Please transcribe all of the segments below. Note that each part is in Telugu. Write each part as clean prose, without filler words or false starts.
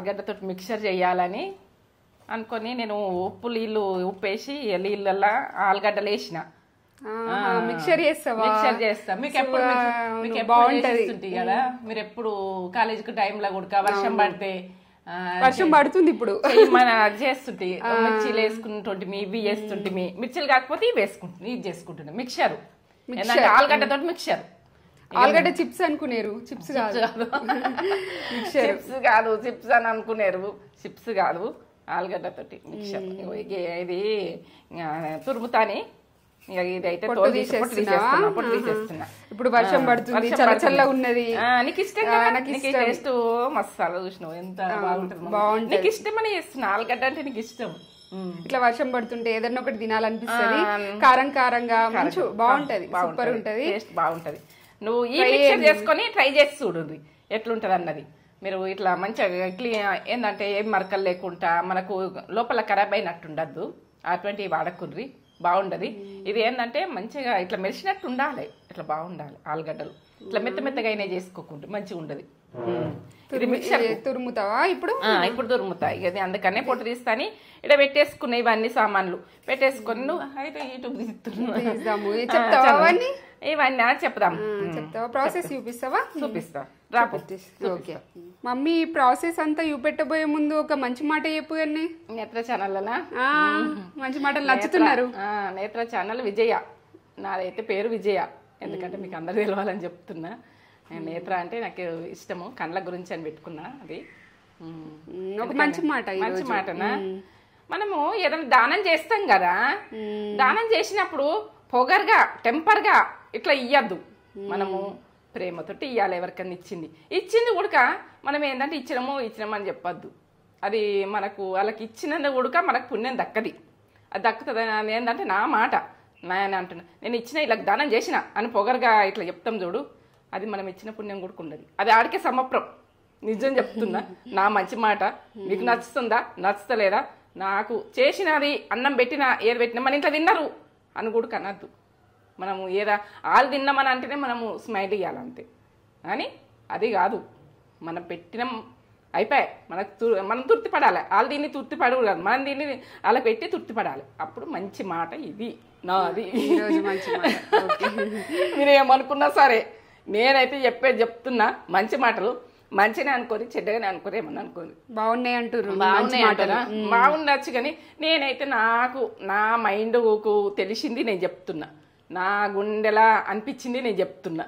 ఆలుగడ్డతో మిక్చర్ చేయాలని అనుకొని నేను ఉప్పేసి నీళ్ళల్లో ఆలుగడ్డలు వేసిన మిక్చర్ చేస్తావా? మిక్చర్ చేస్తా. మీకు ఎప్పుడు బాగుంటది కదా, మీరు ఎప్పుడు కాలేజీకి టైంలో కూడా వర్షం పడితే పడుతుంది ఇప్పుడు మన చేస్తుంటే మిర్చీలు వేసుకుంటుంటే ఇవి వేస్తుంటే మిర్చీలు కాకపోతే ఇవి వేసుకుంటుంది ఇది చేసుకుంటున్నా మిక్చర్. ఆలుగడ్డతో మిక్చర్. ఆలుగడ్డ చిప్స్ అనుకునేరు, చిప్స్ కాదు చిప్స్ అని అనుకునేరు, చిప్స్ కాదు ఆలుగడ్డతోటి మిక్చర్. ఇది తురుముతాని ఇదైతే పొట్టు తీసేస్తున్నా. ఇప్పుడు వర్షం పడుతుంది, చల్ల ఉన్నది. నీకు ఇష్టం టేస్ట్ మసాలా చూసినావు ఎంత బాగుంటుంది. నీకు ఇష్టమని చేస్తున్నా, ఆలుగడ్డ అంటే నీకు ఇష్టం. ఇట్లా వర్షం పడుతుంటే ఏదన్నా ఒకటి తినాలనిపిస్తుంది, కారం కారంగా బాగుంటది, సూపర్ ఉంటది, టేస్ట్ బాగుంటది. నువ్వు ఈ మిక్చర్ చేసుకొని ట్రై చేసి చూడండి ఎట్లుంటది అన్నది. మీరు ఇట్లా మంచిగా ఏంటంటే ఏం మరకలు లేకుండా మనకు లోపల ఖరాబ్ అయినట్టు ఉండద్దు, అటువంటివి వాడకుర్రి, బాగుండదు. ఇది ఏంటంటే మంచిగా ఇట్లా మెరిసినట్టు ఉండాలి, ఇట్లా బాగుండాలి. ఆలుగడ్డలు ఇట్లా మెత్తగా అయినా చేసుకోకుండా మంచిగా ఉండదు. ఇది మిక్చర్ తురుముతావా ఇప్పుడు? ఇప్పుడు తురుముతా. ఇది అందుకనే పొట్టు తీస్తాని ఇక్కడ పెట్టేసుకున్నా, ఇవన్నీ సామాన్లు పెట్టేసుకొని. నువ్వు అయితే యూట్యూబ్ ఇవన్నీ చెప్దాం. చెప్తావా? ప్రాసెస్ చూపిస్తావా? చూపిస్తా. ఓకే మమ్మీ, ప్రాసెస్ అంతా చూపెట్టబోయే ముందు ఒక మంచి మాట చెప్పు. అన్ని నేత్ర ఛానల్ మంచి మాటలు నచ్చుతున్నారు. నేత్ర ఛానల్ విజయ, నాదైతే పేరు విజయ, ఎందుకంటే మీకు అందరు తెలవాలని చెప్తున్నా. నేత్ర అంటే నాకు ఇష్టము, కండ్ల గురించి అని పెట్టుకున్నా. అది ఒక మంచి మాట. మంచి మాటనా? మనము ఏదైనా దానం చేస్తాం కదా, దానం చేసినప్పుడు పొగరుగా టెంపర్గా ఇట్లా ఇయ్యద్దు. మనము ప్రేమతోటి ఇవ్వాలి. ఎవరికన్నా ఇచ్చింది ఉడక మనం ఏంటంటే ఇచ్చినాము అని చెప్పొద్దు. అది మనకు వాళ్ళకి ఇచ్చినందు ఉడక మనకు పుణ్యం దక్కది. అది దక్కుతుంది అని ఏంటంటే నా మాట నాయన అంటున్నా, నేను ఇచ్చిన ఇలా దానం చేసిన అని పొగరుగా ఇట్లా చెప్తాం చూడు, అది మనం ఇచ్చిన పుణ్యం కూడా ఉండదు. అది ఆడికే సమప్రం. నిజం చెప్తున్నా, నా మంచి మాట మీకు నచ్చుతుందా నచ్చుతలేదా, నాకు చేసినది అన్నం పెట్టినా ఏది పెట్టినా మన ఇంట్లో తిన్నారు అని కూడా కనద్దు. మనము ఏదా వాళ్ళు తిన్నామని అంటేనే మనము స్మైల్ ఇవ్వాలంతే, కానీ అది కాదు. మనం పెట్టినాం అయిపోయి మనం తృప్తి పడాలి. వాళ్ళు దీన్ని తృప్తి పడవు కాదు, మనం దీన్ని అలా పెట్టి తృప్తి పడాలి. అప్పుడు మంచి మాట ఇది నాది. మీరేమనుకున్నా సరే, నేనైతే చెప్తున్నా మంచి మాటలు. మంచిగా అనుకోని చెడ్డగానే అనుకోని ఏమన్నా అనుకోని బాగున్నాయి అంటారు. బాగుండొచ్చు, కానీ నేనైతే నాకు నా మైండ్కు తెలిసింది నేను చెప్తున్నా, నా గుండెలా అనిపించింది నేను చెప్తున్నా.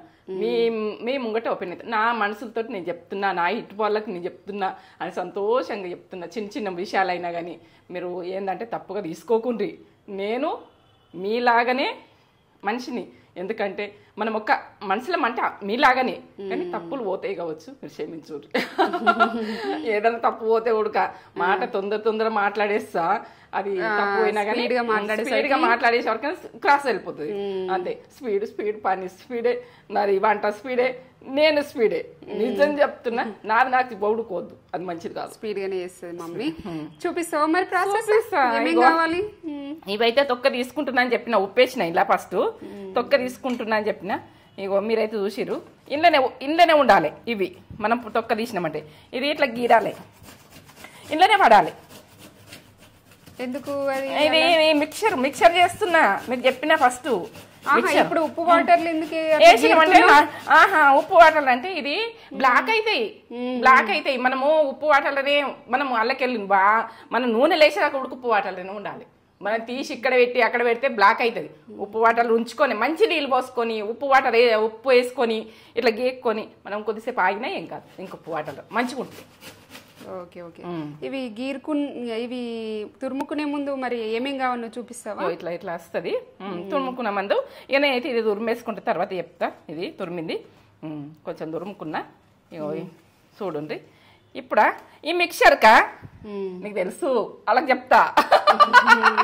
మీ ముంగట ఓపెన్ అవుతుంది. నా మనసులతో నేను చెప్తున్నా, నా ఇటు వాళ్ళకి నేను చెప్తున్నా అని సంతోషంగా చెప్తున్నా. చిన్న విషయాలైనా కానీ మీరు ఏంటంటే తప్పుగా తీసుకోకుండ్రి. నేను మీలాగనే మనిషిని, ఎందుకంటే మనం ఒక్క మనుషులం అంటే మీలాగానే, కానీ తప్పులు పోతాయి కావచ్చు, మీరు క్షమించు. ఏదైనా తప్పు పోతే ఉడక మాట తొందర మాట్లాడేస్తా, అది తప్పు అయినా కానీ స్పీడ్గా మాట్లాడేసే వరకు క్రాస్ వెళ్ళిపోతుంది అంతే. స్పీడ్ పని స్పీడే, నాది వంట స్పీడే, నేను స్పీడే. నిజం చెప్తున్నా, నాది నాకు బౌడుకోవద్దు, అది మంచిది కాదు. స్పీడ్ గానే చేస్తుంది మమ్మీ. చూపిస్తావా మరి ప్రాసెస్? కావాలి ఇవైతే తొక్క తీసుకుంటున్నా అని చెప్పిన, ఉప్పేసిన ఇలా ఫస్ట్ తొక్క తీసుకుంటున్నా అని చెప్పిన. ఇగో మీరైతే చూసిరు, ఇంట్లోనే ఉండాలి. ఇవి మనం తొక్క తీసినామంటే ఇది ఇట్లా గీరాలి, ఇంట్లోనే పడాలి. ఎందుకు? ఇది మిక్చర్ చేస్తున్నా, మీకు చెప్పిన ఫస్ట్. ఇప్పుడు ఉప్పు వాటర్లు ఎందుకు వేసినామంటే, ఉప్పు వాటర్లు అంటే ఇది బ్లాక్ అవుతాయి. మనము ఉప్పు వాటర్లనే మనము అల్లకెళ్ళి మనం నూనె లేచేదాకా ఉప్పు వాటర్లోనే ఉండాలి. మనం తీసి ఇక్కడ పెట్టి అక్కడ పెడితే బ్లాక్ అవుతుంది. ఉప్పు వాటర్లు ఉంచుకొని మంచి నీళ్ళు పోసుకొని ఉప్పు వేసుకొని ఇట్లా గీక్కొని మనం కొద్దిసేపు ఆగినా ఏం కాదు, ఇంక ఉప్పు వాటర్లో మంచిగా ఉంటుంది. Okay okay. ఇవి తురుముకునే ముందు మరి ఏమేం కావాలో చూపిస్తావా? ఇట్లా వస్తుంది తురుముకున్న ముందు. ఇక నేనైతే ఇది తురిమేసుకుంటే తర్వాత చెప్తా. ఇది తురిమింది, కొంచెం తురుముకున్నా. చూడండి ఇప్పుడు ఈ మిక్చర్కా నీకు తెలుసు, అలా చెప్తా.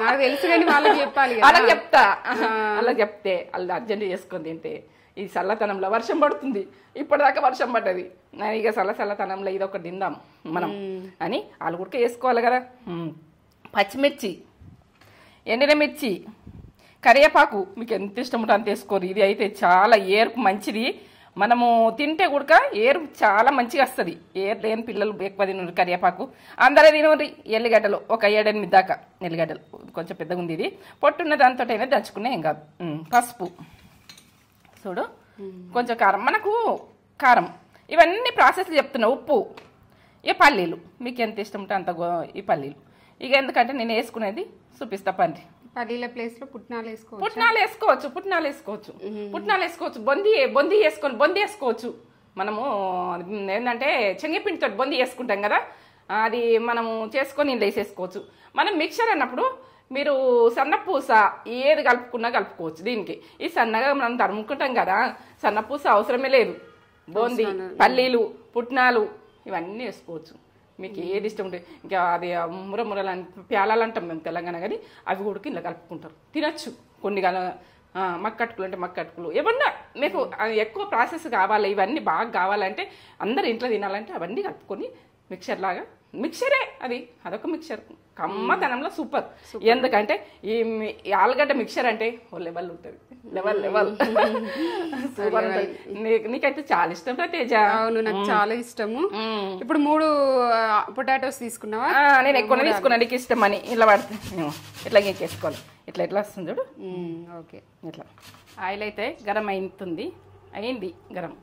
నాకు తెలుసు కానీ వాళ్ళకి చెప్పాలి, అలా చెప్తా. అలా చెప్తే వాళ్ళు అర్జెంట్ చేసుకొని తింటే ఈ చల్లతనంలో వర్షం పడుతుంది, ఇప్పటిదాకా వర్షం పడ్డది, ఇక చల్లతనంలో ఇది ఒకటి తిందాం మనం అని వాళ్ళు కూడా వేసుకోవాలి కదా. పచ్చిమిర్చి, ఎండిన మిర్చి, కరివేపాకు మీకు ఎంత ఇష్టం ఉంటే అంత వేసుకోరు. ఇది అయితే చాలా ఏర్పు మంచిది, మనము తింటే కూడా ఏరు చాలా మంచిగా వస్తుంది. ఏరు లేని పిల్లలు ఎక్కువ తినరు. కరివేపాకు అందరూ తినరు. ఎల్లిగడ్డలు ఒక 7-8 దాకా ఎల్లిగడ్డలు కొంచెం పెద్దగా ఉంది. ఇది పొట్టున్న దాంతో అయినా దంచుకునే ఏం కాదు. పసుపు చూడు, కొంచెం కారం, మనకు కారం, ఇవన్నీ ప్రాసెస్ చెప్తున్నా. ఉప్పు, ఈ పల్లీలు మీకు ఎంత ఇష్టం ఉంటే అంత ఈ పల్లీలు. ఇక ఎందుకంటే నేను వేసుకునేది చూపిస్తా. పల్లీల ప్లేస్ లో పుట్నాలు వేసుకోవచ్చు. పుట్నాలు వేసుకోవచ్చు. బొంది వేసుకోవచ్చు. మనము ఏంటంటే శనగపిండితో బొంది వేసుకుంటాం కదా, అది మనము చేసుకొని ఇందులో వేసేసుకోవచ్చు. మనం మిక్చర్ అన్నప్పుడు మీరు సన్నపూస ఏది కలుపుకోవచ్చు. దీనికి ఈ సన్నగా మనం తరుముకుంటాం కదా, సన్నపూస అవసరమే లేదు. బొంది, పల్లీలు, పుట్నాలు ఇవన్నీ వేసుకోవచ్చు. మీకు ఏది ఇష్టం ఉంటే. ఇంకా అది మురమురలు ప్యాలాలు అంటాం మేము తెలంగాణ, కానీ అవి కూడా ఇలా కలుపుకుంటారు, తినచ్చు. కొన్ని మక్కట్టుకులు అంటే మక్కట్టుకులు ఏమన్నా మీకు ఎక్కువ ప్రాసెస్ కావాలి, ఇవన్నీ బాగా కావాలంటే అందరు ఇంట్లో తినాలంటే అవన్నీ కలుపుకొని మిక్చర్ లాగా. మిక్చరే అదొక మిక్చర్ కమ్మతనంలో సూపర్. ఎందుకంటే ఈ ఆలుగడ్డ మిక్చర్ అంటే ఓ లెవెల్ ఉంటుంది. లెవెల్ సూపర్ ఉంటుంది. నీకైతే చాలా ఇష్టం తేజ. అవును, నాకు చాలా ఇష్టము. ఇప్పుడు 3 పొటాటోస్ తీసుకున్నావా? నేను ఎక్కువ తీసుకున్నా, నీకు ఇష్టం అని. ఇలా పడుతుంది, ఇట్లా ఎక్కేసుకోవాలి. ఇట్లా వస్తుంది చూడు. ఓకే, ఇట్లా ఆయిల్ అయితే గరం అయింది గరం.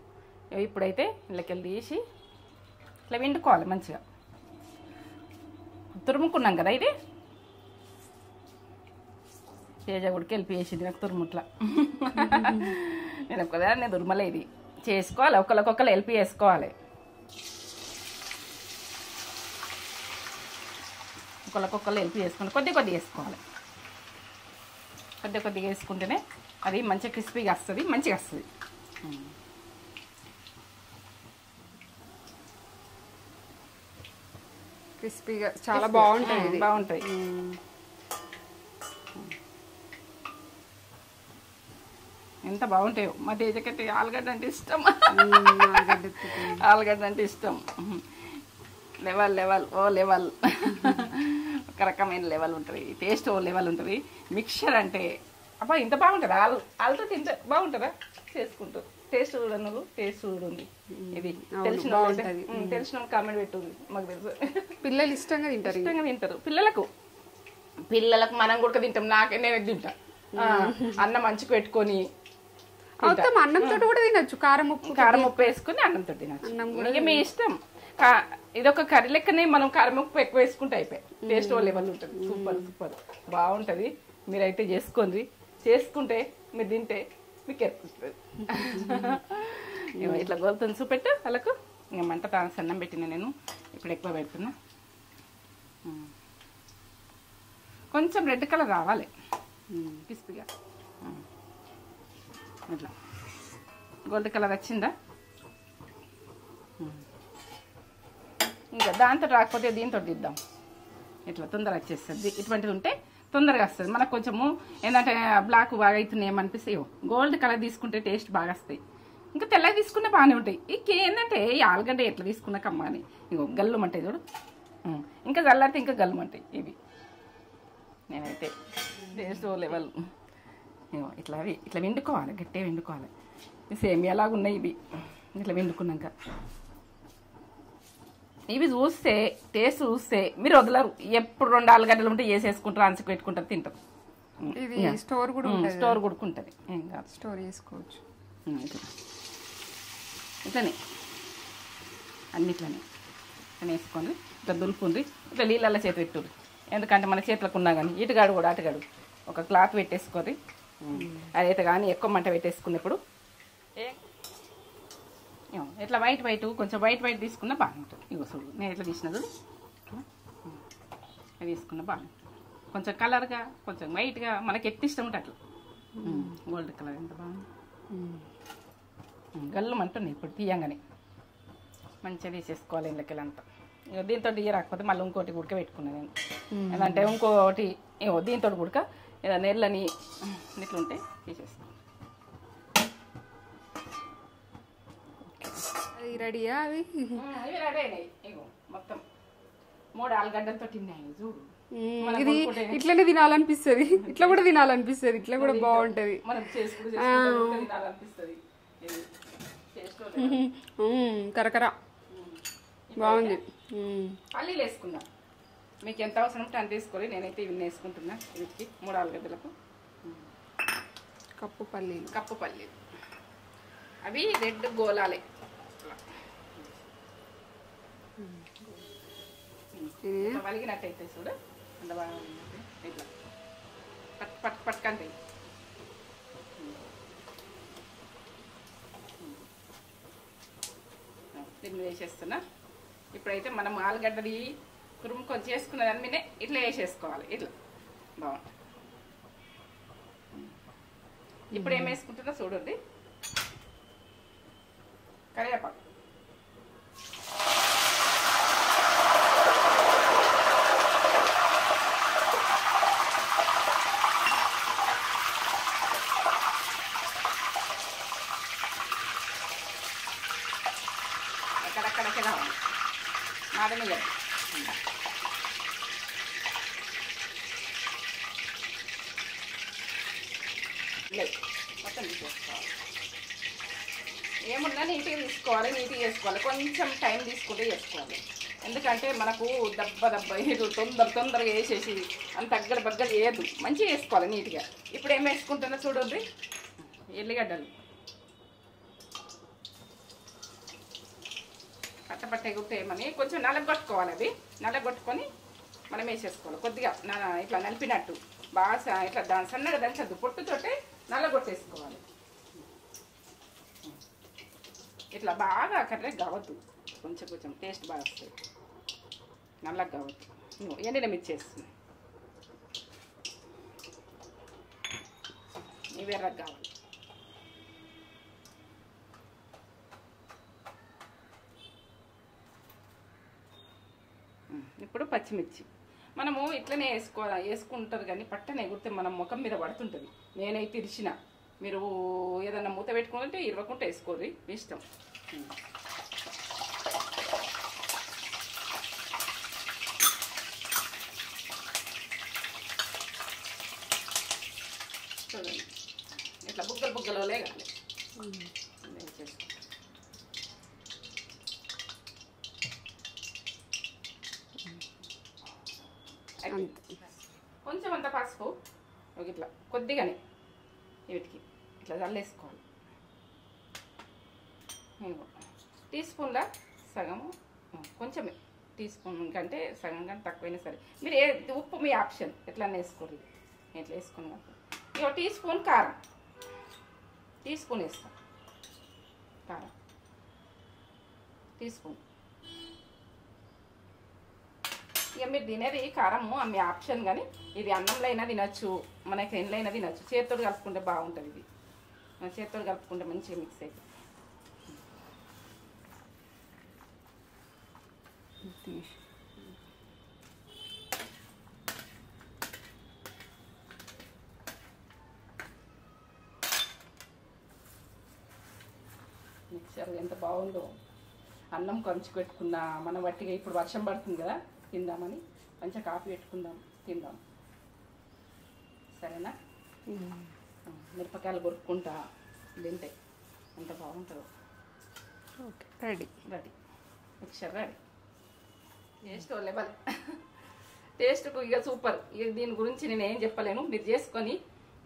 ఇప్పుడైతే ఇళ్ళకెళ్ళి తీసి ఇట్లా వండుకోవాలి మంచిగా. తురుముకున్నాం కదా, ఇది తేజ గుడికి వెళ్ళి వేసింది నాకు తురుముట్లా. నేను ఒక్కదాన్ని తురుమలే. ఇది చేసుకోవాలి, ఒకరికొకరు హెల్ప్ చేసుకోవాలి. ఒకరికొకరు హెల్ప్ చేసుకోవాలి. కొద్దిగా వేసుకోవాలి. కొద్దిగా వేసుకుంటేనే అది మంచిగా క్రిస్పీగా వస్తుంది, మంచిగా వస్తుంది. క్రిస్పీగా చాలా బాగుంటాయి. ఎంత బాగుంటాయో. మా తేజకైతే ఆలుగడ్డ అంటే ఇష్టం. ఆలుగడ్డ అంటే ఇష్టం. లెవెల్ ఒక రకమైన లెవెల్ ఉంటుంది. టేస్ట్ ఓ లెవెల్ ఉంటుంది. మిక్చర్ అంటే అబ్బా ఇంత బాగుంటుందా? ఆలుతో తింటే బాగుంటుందా? చేసుకుంటారు. టేస్ట్ చూడండి. ఇది తెలిసిన కామెంట్ పెట్టుంది. మాకు తెలుసు పిల్లలు ఇష్టంగా తింటారు. పిల్లలకు మనం కూడా తింటాం. నేను తింటా. అన్నం మంచిగా పెట్టుకొని అన్నంతో కూడా తినచ్చు. కారం ఉప్పు వేసుకుని అన్నంతో తినచ్చు. ఇక మీ ఇష్టం. ఇదొక కర్రీ లెక్కనే మనం కారం ఉప్పు ఎక్కువ వేసుకుంటే అయిపోయి టేస్ట్ లెవెల్ ఉంటుంది. సూపర్ బాగుంటుంది. మీరైతే చేసుకుంటే మీరు తింటే మీకు ఎత్తుస్తుంది. ఇట్లా గోలుతుంది చూపెట్టు వాళ్ళకు. ఇంకా మంట సన్నం పెట్టిన నేను ఇప్పుడు ఎక్కువ పెడుతున్నా. కొంచెం రెడ్ కలర్ రావాలి క్రిస్పీగా. ఇట్లా గోల్డ్ కలర్ వచ్చిందా? ఇంకా దాంతో రాకపోతే దీంతో దిద్దాం. ఇట్లా తొందరగా వచ్చేస్తుంది. ఇటువంటిది ఉంటే తొందరగా వస్తుంది. మనకు కొంచెము ఏంటంటే బ్లాక్ బాగా అవుతున్నాయి ఏమనిపిస్తాయి. గోల్డ్ కలర్ తీసుకుంటే టేస్ట్ బాగా వస్తాయి. ఇంకా తెల్లగా తీసుకునే బాగానే ఉంటాయి. ఇక ఏంటంటే ఈ ఆలుగడ్డ ఎట్లా తీసుకున్నా కమ్మని ఇంకో గల్లుమంటాయి చూడు. ఇంకా చల్లారితే ఇంకా గల్లుమంటాయి ఇవి. నేనైతే టేస్ట్ లెవెల్ ఇట్లా వండుకోవాలి. గట్టిగా వండుకోవాలి. సేమ్ ఎలాగ ఉన్నాయి ఇవి. ఇట్లా వండుకున్నాక ఇవి టేస్ట్ చూస్తే మీరు వదలరు. ఎప్పుడు 2 ఆలుగడ్డలు ఉంటే వేసేసుకుంటారు, అంచుకు పెట్టుకుంటారు, తింటారు. స్టోర్ కూడా ఉంటుంది. ఏం కాదు, స్టోర్ చేసుకోవచ్చు. ఇట్లనే అన్నిట్లనే వేసుకొని ఇట్లా దులుపుండ్రి. ఇట్లా నీళ్ళల్లో చేతి పెట్టుర్రి. ఎందుకంటే మన చేతులకు ఉన్నా కానీ ఇటుగాడు కూడా అటుగాడు ఒక క్లాత్ పెట్టేసుకొని అదైతే కానీ ఎక్కువ మంట పెట్టేసుకున్నప్పుడు ఇట్లా వైట్ కొంచెం వైట్ తీసుకున్నా బాగుంటుంది. ఇగో చూడు నేను ఎట్లా తీసిన చూడు. అది తీసుకున్నా బాగుంటుంది. కొంచెం కలర్గా కొంచెం వైట్గా మనకి ఎట్టి ఇష్టం ఉంటే అట్లా. గోల్డ్ కలర్ ఎంత బాగుంది. గల్లు అంటుంది. ఇప్పుడు తీయంగానే మంచిగా తీసేసుకోవాలి ఇందుకెళ్ళంతా. ఇక దీంతో రాకపోతే మళ్ళీ ఇంకోటి ఉడక పెట్టుకున్నాను నేను. ఏదంటే ఇంకోటి దీంతో ఉడక ఏదో నీళ్ళని ఇట్లుంటే తీసేస్తాను. రెడీయా? అవి రెడీ అయినాయి. ఇగో మొత్తం 3 ఆలుగడ్డలతో తిన్నాయి చూడు. ఇది ఇట్లనే తినాలనిపిస్తుంది. ఇట్లా కూడా తినాలనిపిస్తుంది. ఇట్లా కూడా బాగుంటది. కరకర బాగుంది. పల్లీలు వేసుకుందాం. మీకు ఎంత అవసరం ఉంటే అంత వేసుకోవాలి. నేనైతే ఇవి వేసుకుంటున్నా. వీటికి 3 ఆలుగడ్డలకు కప్పు పల్లీలు. అవి రెడ్ గోలాలే. వలిగినట్టయితే చూడు అంత బాగా ఇట్లా పట్టుకంటే దీన్ని వేసేస్తున్నా. ఇప్పుడైతే మనం ఆలుగడ్డది తురుముకొని చేసుకున్న దాని మీదే ఇట్లా వేసేసుకోవాలి. ఇట్లా బాగుంటుంది. ఇప్పుడు ఏం వేసుకుంటున్నా చూడండి. కరివేపాకు, అక్కడక్కడకే రావాలి. మాడమే కదా. లేదు మొత్తం తీసేసుకోవాలి. ఏమున్నా నీట్గా తీసుకోవాలి. నీట్గా చేసుకోవాలి. కొంచెం టైం తీసుకుంటే చేసుకోవాలి. ఎందుకంటే మనకు దెబ్బ ఇది తొందరగా వేసేసి అంత బగ్గర వేయద్దు. మంచిగా వేసుకోవాలి నీట్గా. ఇప్పుడు ఏం వేసుకుంటున్నా చూడండి. ఎల్లిగడ్డలు పట్ట ఎగుతాయేమని కొంచెం నలగొట్టుకోవాలి. అది నలగొట్టుకొని మనం వేసేసుకోవాలి. కొద్దిగా ఇట్లా నలిపినట్టు బాగా ఇట్లా సన్నగా దంచద్దు. పొట్టుతోటే నల్లగొట్టేసుకోవాలి. ఇట్లా బాగా కర్రీ కావద్దు. కొంచెం టేస్ట్ బాగా వస్తుంది. నల్లగా కావద్దు. ఎండిన మిర్చి వేస్తుంది. ఇవి ఎర్రగా కావాలి. ఇప్పుడు పచ్చిమిర్చి మనము ఇట్లనే వేసుకుంటారు కానీ పట్టనే ఎగురితే మనం ముఖం మీద పడుతుంటుంది. నేనైతే ఇరిచిన. మీరు ఏదన్నా మూత పెట్టుకుంటే ఇరవకుండా వేసుకోరు, మీ ఇష్టం. చూడండి ఇట్లా బుగ్గలు లేగాలి. కొంచెం అంత పసుపు ఇట్లా కొద్దిగానే వీటికి ఇట్లా చల్లేసుకోవాలి. టీ స్పూన్ల సగము, కొంచెమే టీ స్పూన్ కంటే సగం కానీ తక్కువైనా సరే. మీరు ఉప్పు మీ ఆప్షన్ ఎట్లా వేసుకోరు. ఇట్లా వేసుకున్నాక ఇక టీ స్పూన్ కారం, టీ స్పూన్ వేస్తాం. కారం టీ స్పూన్. ఇక మీరు తినేది కారము మీ ఆప్షన్. కానీ ఇది అన్నంలో అయినా తినచ్చు, మనకి ఎండ్లో అయినా తినచ్చు. చేతితో కలుపుకుంటే బాగుంటుంది. ఇది చేతితో కలుపుకుంటే మంచిగా మిక్స్ అవుతుంది. మిక్సర్ ఎంత బాగుందో. అన్నం కొంచెం పెట్టుకున్నా మనం వట్టిగా. ఇప్పుడు వర్షం పడుతుంది కదా, తిందామని మంచిగా కాఫీ పెట్టుకుందాం, తిందాం. సరేనా? మిరపకాయలు కొరుక్కుంటా తింటే ఎంత బాగుంటుందో. Okay, ready. Mixer ready. Taste level. టేస్ట్కు ఇక సూపర్. ఇక దీని గురించి నేను ఏం చెప్పలేను. మీరు చేసుకొని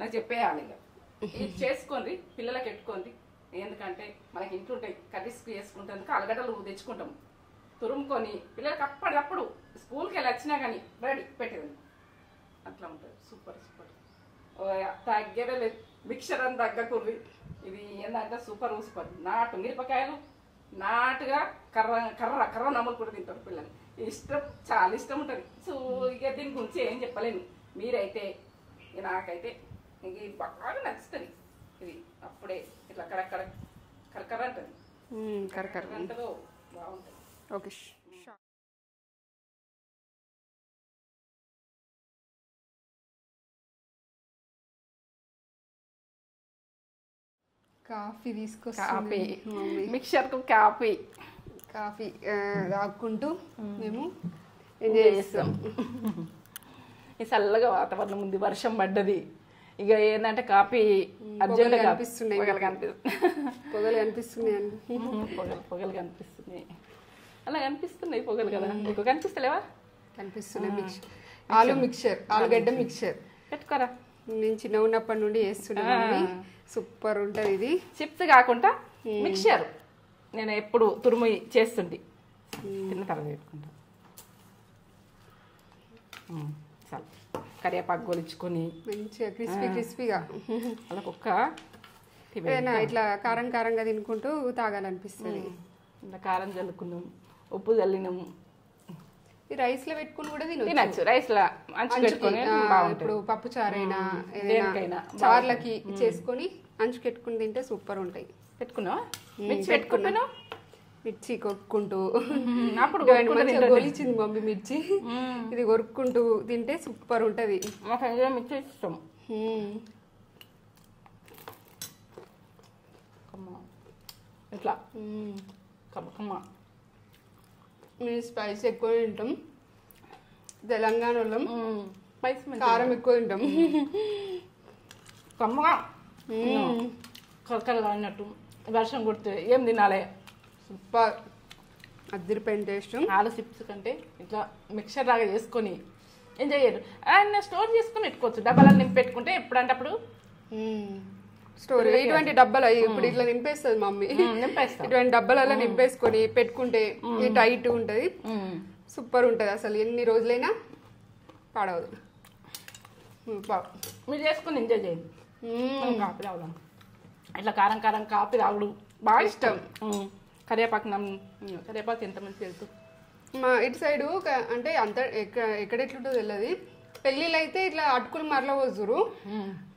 నాకు చెప్పేయాలి. ఇక ఇది చేసుకోండి, పిల్లలకి పెట్టుకోండి. ఎందుకంటే మనకి ఇంట్లో ఉంటాయి కర్రీస్ చేసుకుంటేందుకు ఆలుగడ్డలు తెచ్చుకుంటాం, తురుముకొని పిల్లలకి అప్పటికప్పుడు స్కూల్కి వెళ్ళి వచ్చినా కానీ రెడీ పెట్టేది. అట్లా ఉంటుంది. సూపర్. తగ్గలేదు. మిక్సర్ అని తగ్గకూర్రి. ఇది ఏంటంటే సూపర్. నాటు మిరపకాయలు నాటుగా కర్ర నమ్ములు కూడా తింటారు పిల్లలు. ఇష్టం, చాలా ఇష్టం ఉంటుంది. సో ఇక దీని గురించి ఏం చెప్పలేను. మీరైతే నాకైతే ఇంక బాగా నచ్చుతుంది. ఇది అప్పుడే ఇట్లా కరకర అంటుంది. అంటదో బాగుంటుంది. ఓకే. కాఫీ తీసుకొస్తాం. మిక్సర్కు కాఫీ తాక్కుంటూ మేము ఎంజాయ్ చేస్తాం. ఈ చల్లగా వాతావరణం ఉంది, వర్షం పడ్డది. ఇక ఏంటంటే కాపీ అర్జెంట్ కనిపిస్తున్నాయి పొగలు కనిపిస్తుంది పొగలు కనిపిస్తున్నాయండి పొగలు కనిపిస్తున్నాయి అలా కనిపిస్తున్నాయి పొగలు కదా నీకు కనిపిస్తలేవా కనిపిస్తున్నాయి మిక్చర్ ఆలు మిక్చర్ ఆలుగడ్డ మిక్చర్ పెట్టుకోరా నేను చిన్న ఉన్నప్పటి నుండి వేస్తున్నాను సూపర్ ఉంటుంది ఇది చిప్స్ కాకుండా మిక్చర్ నేను ఎప్పుడు తురుము చేస్తుంటే తిన్న తర్వాత పెట్టుకుంటా చాలు కరివేపాకు గోలించుకొని మంచిగా క్రిస్పీగా అలా కుక్క ఏదైనా ఇట్లా కారం కారంగా తినుకుంటూ తాగాలనిపిస్తుంది ఇలా కారం చల్లుకున్నాం ఉప్పు చల్లినాము ఈ రైస్ లో పెట్టుకుని కూడా తినచ్చు రైస్ లో అంచు పెట్టుకొని ఇప్పుడు పప్పు చారైనా దేనికైనా చార్లకి చేసుకొని అంచు పెట్టుకుని తింటే సూపర్ ఉంటాయి పెట్టుకున్నావా మిర్చి పెట్టుకున్నాను మిర్చి కొరుక్కుంటూ అప్పుడు గొలిచింది మమ్మీ మిర్చి ఇది కొరుక్కుంటూ తింటే సూపర్ ఉంటది మా ఫ్రెండ్ మిర్చి ఇష్టం ఇట్లా కమ్మ మేము స్పైస్ ఎక్కువ తింటాం తెలంగాణ వాళ్ళం స్పైస్ కారం ఎక్కువ తింటాం కమ్మగా కరకరగా అన్నట్టు వర్షం కొడితే ఏం తినాలి సూపర్ అద్దరిపోయిన టేస్ట్ ఆలు చిప్స్ కంటే ఇట్లా మిక్చర్ లాగా చేసుకొని ఎంజాయ్ చేయరు అండ్ స్టోర్ చేసుకొని పెట్టుకోవచ్చు డబ్బాలో నింపి పెట్టుకుంటే ఎప్పుడంటే అప్పుడు స్టోర్ ఇటువంటి డబ్బాలు ఇప్పుడు ఇట్లా నింపేస్తుంది మమ్మీ నింపేస్తాం ఇటువంటి డబ్బాలలో నింపేసుకొని పెట్టుకుంటే టైట్ ఉంటది సూపర్ ఉంటది అసలు ఎన్ని రోజులైనా పాడవదు మీరు చేసుకొని ఎంజాయ్ చేయండి కాపీ రావడం ఇట్లా కారం కారం కాపీ రావడం బాగా ఇష్టం కరివేపాకు కరివేపాకు ఎంత మంచి తెలుసు మా ఇటు సైడు అంటే అంత ఎక్కడ ఎట్లుంటో తెలియదు పెళ్ళిళ్ళు అయితే ఇట్లా అటుకులు మరల వస్తురు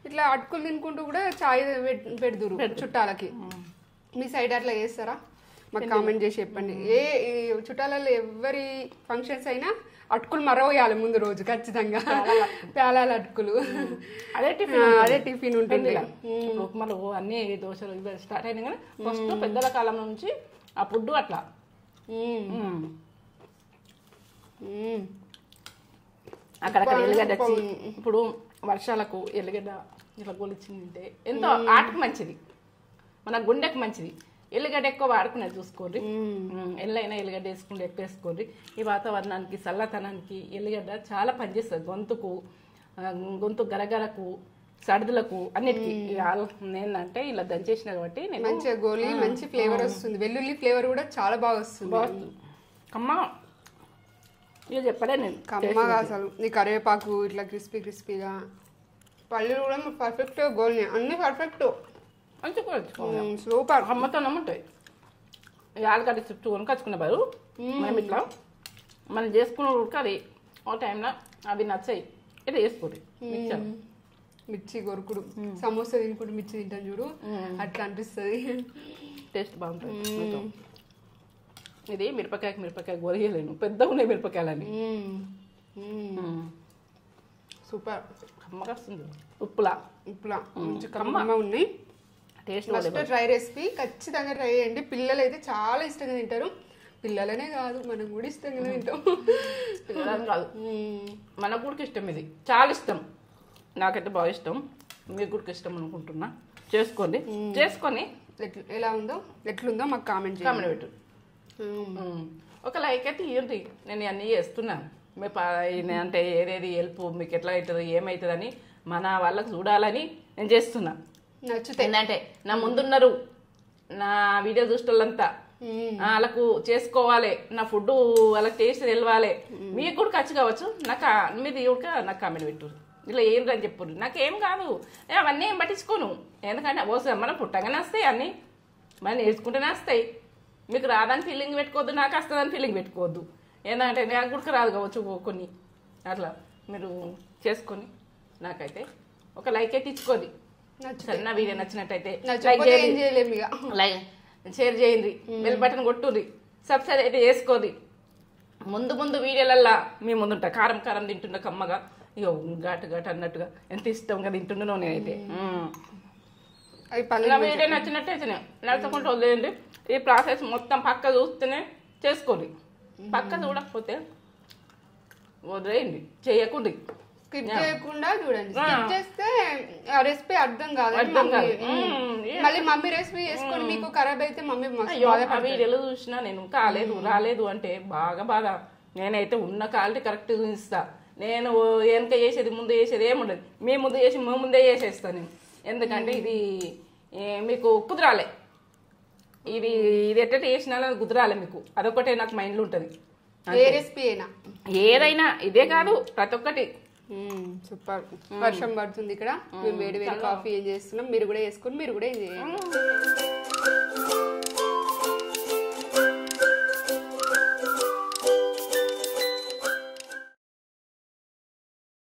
ఇట్లా అటుకులు తినుకుంటూ కూడా చాయ్ పెడుతురు చుట్టాలకి మీ సైడ్ అట్లా చేస్తారా మాకు కామెంట్ చేసి చెప్పండి చుట్టాలలో ఎవరి ఫంక్షన్స్ అయినా అటుకులు మరవేయాలి ముందు రోజు ఖచ్చితంగా పేలాల అటుకులు అదే టిఫిన్ ఉంటుంది ఉప్మాలు అన్ని దోశలు స్టార్ట్ అయినాయి కానీ ఫస్ట్ పెద్దల కాలం నుంచి ఆ ఫుడ్ అట్లా అక్కడక్కడ ఎల్లిగడ్డ వచ్చి ఇప్పుడు వర్షాలకు ఎల్లిగడ్డ ఇట్లా గొలిచిందంటే ఎంతో ఆటకు మంచిది మన గుండెకు మంచిది ఎల్లిగడ్డ ఎక్కువ వాడుకునేది చూసుకోండి ఎల్లైనా ఎల్లిగడ్డ వేసుకుంటే ఎక్కువ వేసుకోండి ఈ వాతావరణానికి చల్లతనానికి ఎల్లిగడ్డ చాలా పనిచేస్తుంది గొంతు గరగరకు సర్దులకు అన్నిటికీ ఏంటంటే ఇలా దంచేసిన కాబట్టి నేను మంచిగా గోలి మంచి ఫ్లేవర్ వస్తుంది వెల్లుల్లి ఫ్లేవర్ కూడా చాలా బాగా వస్తుంది కమ్మ ఇక చెప్పలే నేను కమ్మగా అసలు ఈ కరివేపాకు ఇట్లా క్రిస్పీగా పల్లీలు కూడా పర్ఫెక్ట్ గోల్ని అన్ని పర్ఫెక్ట్ సూపర్ అమ్మతో నమ్ముంటాయి ఆలుగడ్డ చుట్టూ కొనుకొచ్చుకునే బదులు మనం ఇట్లా మనం చేసుకున్న ఉడకది ఓ టైంలో అవి నచ్చాయి ఇట్లా చేసుకోండి మిర్చి కొరుకుడు సమోసా తినుకుంటూ మిర్చి తింటాను చూడు అట్లా అనిపిస్తుంది టేస్ట్ బాగుంటుంది ఇది మిరపకాయ గొరియలేను పెద్దగా ఉన్నాయి మిరపకాయలని సూపర్ కమ్మగా వస్తుంది ఉప్పులా మంచి కమ్మగా ఉన్నాయి టేస్ట్ ఫస్ట్ ట్రై రెసిపీ ఖచ్చితంగా ట్రై చేయండి పిల్లలు అయితే చాలా ఇష్టంగా తింటారు పిల్లలనే కాదు మనం కూడా ఇష్టంగా తింటాం పిల్లలని కాదు మనకు కూడా ఇష్టం ఇది చాలా ఇష్టం నాకైతే బాగా ఇష్టం మీకు కూడా ఇష్టం అనుకుంటున్నా చేసుకొని ఎలా ఉందో ఎట్లుందో మాకు కామెంట్ పెట్టు ఒక లైక్ అయితే ఇవ్వండి నేను అన్నీ చేస్తున్నాను మీ అంటే ఏదేది హెల్ప్ మీకు ఎట్లా అవుతుందో ఏమవుతుందని మన వాళ్ళకి చూడాలని నేను చేస్తున్నా నచ్చుతాయి ఏంటంటే నా ముందున్నారు నా వీడియో చూసేటోళ్ళంతా వాళ్ళకు చేసుకోవాలి నా ఫుడ్ వాళ్ళకి టేస్ట్ తెలవాలి మీకు కూడా ఖర్చు కావచ్చు మీది కూడా నాకు కామెంట్ పెట్టు ఇలా ఏంటని చెప్పు నాకేం కాదు అవన్నీ ఏం పట్టించుకోను ఎందుకంటే మనం పుట్టగానే వస్తాయి అన్నీ మనం నేర్చుకుంటేనే వస్తాయి మీకు రాదని ఫీలింగ్ పెట్టుకోవద్దు నాకు వస్తుందని ఫీలింగ్ పెట్టుకోవద్దు ఏంటంటే నాకు కూడా రాదు కావచ్చు కొన్ని అట్లా మీరు చేసుకొని నాకైతే ఒక లైక్ అయితే ఇచ్చుకోండి నా వీడియో నచ్చినట్టయితే లైక్ షేర్ చేయండి బెల్ బటన్ కొట్టుర్రి సబ్స్క్రైబ్ అయితే చేసుకోండి ముందు వీడియోలల్లా మీ ముందుంటా కారం తింటుండ కమ్మగా ఇక ఘాటు అన్నట్టుగా ఎంత ఇష్టంగా తింటుండో నేనైతే వీడియో నచ్చినట్టయితే నచ్చకుండా వదిలేయండి ఈ ప్రాసెస్ మొత్తం పక్క చూస్తేనే చేసుకోండి పక్క చూడకపోతే వదిలేయండి చేయకండి స్కిప్ చేయకుండా చూడండి. స్కిప్ చేస్తే ఆ రెసిపీ అర్థం కాదు. మళ్ళీ మమ్మీ రెసిపీ చేసుకొని మీకు ఖరాబ్ అయితే మమ్మీ వీడియోలో చూసినా నేను కాలేదు రాలేదు అంటే బాగా నేనైతే ఉన్న క్వాలిటీ కరెక్ట్ చూపిస్తా. నేను వెనక చేసేది ముందు చేసేది ఏముండదు. మీ ముందు చేసి మీ ముందే చేసేస్తాను నేను. ఎందుకంటే ఇది మీకు కుదరాలే. ఇది ఎట్ట చేసినా కుదరాలి మీకు. అదొకటే నాకు మైండ్లో ఉంటుంది. ఏ రెసిపీ అయినా ఏదైనా ఇదే కాదు ప్రతి ఒక్కటి. సూపర్. వర్షం పడుతుంది ఇక్కడ. మేము వేడి వేడి కాఫీ ఏం చేస్తున్నాం. మీరు కూడా వేసుకొని మీరు కూడా ఏం చేయండి.